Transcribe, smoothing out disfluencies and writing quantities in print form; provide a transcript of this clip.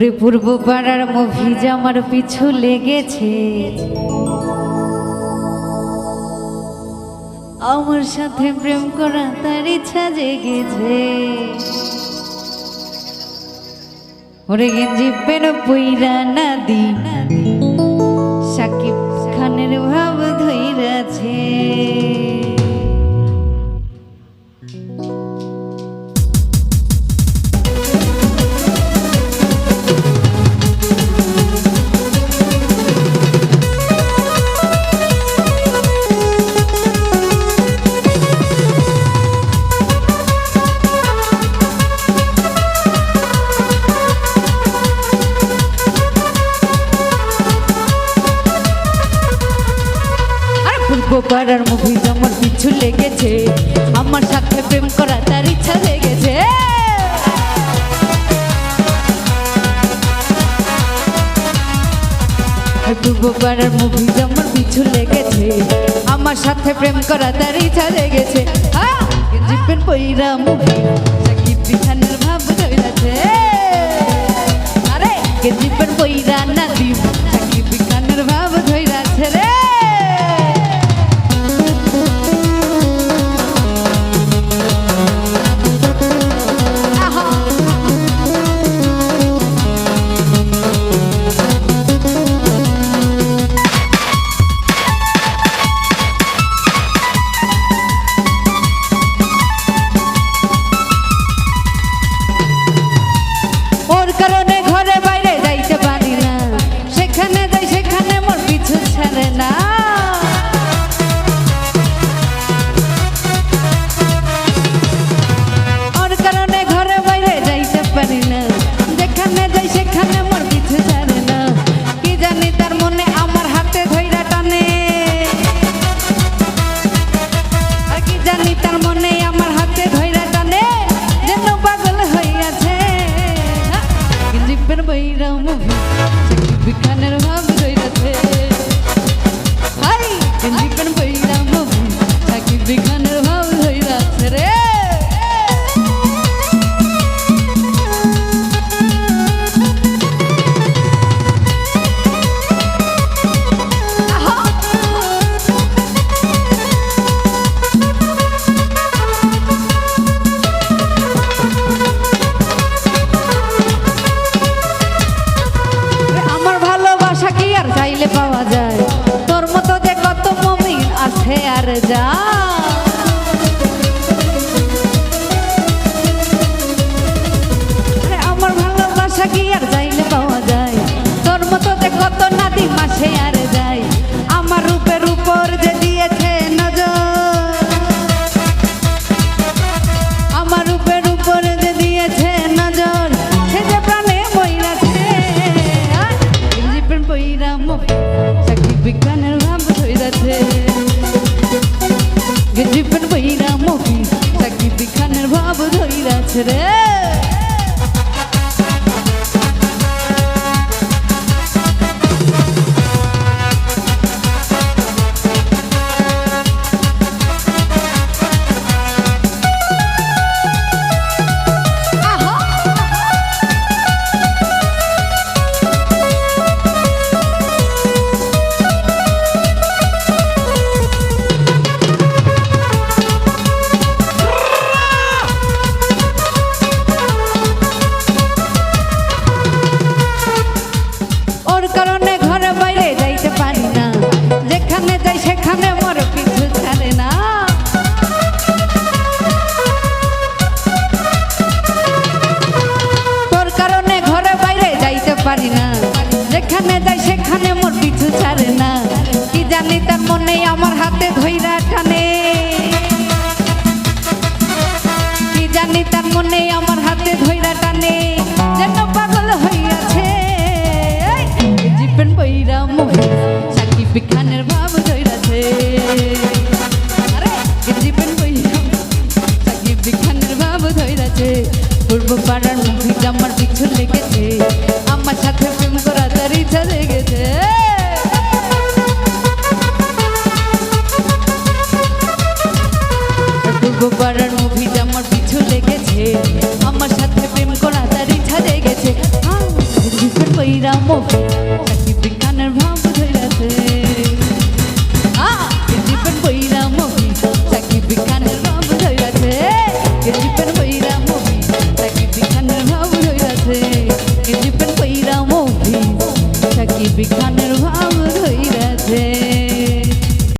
পূর্ব পাড়ার মুভি আমার পিছু লেগেছে, আমার সাথে প্রেম করা তার ইচ্ছা জেগেছে। ওরে গেঞ্জি পেন পইরা না দি সাকিব খানের ভাব ধইরাছে। পাড়ার মুভি আমার পিছু লেগেছে, আমার সাথে প্রেম করা তার ইচ্ছা লেগেছে। পূর্ব পাড়ার মুভি আমার পিছু লেগেছে, আমার সাথে প্রেম করা তার ইচ্ছা লেগেছে। জীবন পইরা মুভি সাকিব খানের ভাব ধইরাছে। আরে জীবন পইরা না দিব সাকিব খানের ভাব ধইরাছে রে। কারণে ঘরে বাইরে যাইতে পারি না, সেখানে যাই সেখানে মোর পিছু ছাড়ে না। ওর কারণে ঘরে বাইরে যাইতে পারি না, যেখানে যাই সেখানে মোর পিছু ছাড়ে না। কি জানি তার মনে আমার হাতে ধইরা টানে, আর কি জানি তার মনে আমার হাতে ধইরা টানে, যেন পাগল হইয়াছে। জীবন বইরা মুভি সাকিব খানের ভাব ধইরাছে। হাই জীবন বইরা মুভি সাকিব খানের ভাব ধইরাছে রে। চাইলে পাওয়া কইরা মুভি সাকিব খানের ভাব ধইরাছে গেঞ্জি প্যান্ট পইরা মুভি সাকিব খানের ভাব ধইরাছে গেঞ্জি প্যান্ট পইরা মুভি সাকিব খানের ভাব ধইরাছে গেঞ্জি প্যান্ট পইরা মুভি সাকিব খানের